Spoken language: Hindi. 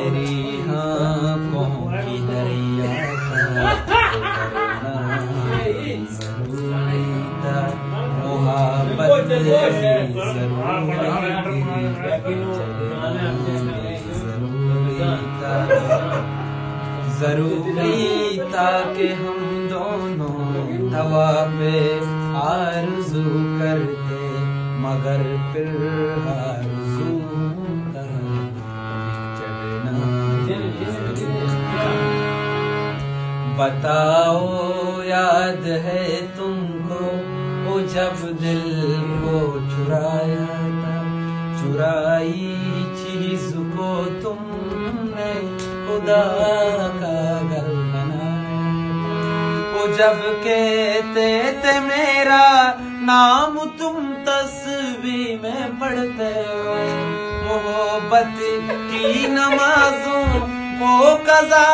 मेरी आँखों की दरिया मोहब्बत जरूरी था कि हम दोनों हवा पे आरज़ू करते, मगर फिर आरज़ू का चढ़ना। बताओ याद है तुमको वो जब दिल को चुराया था, चुराई चीज को तुमने खुदा का घर बनाया। वो जब कहते थे मेरा नाम तुम तस्बीह में पढ़ते हो, मोहब्बत की नमाजों को कज़ा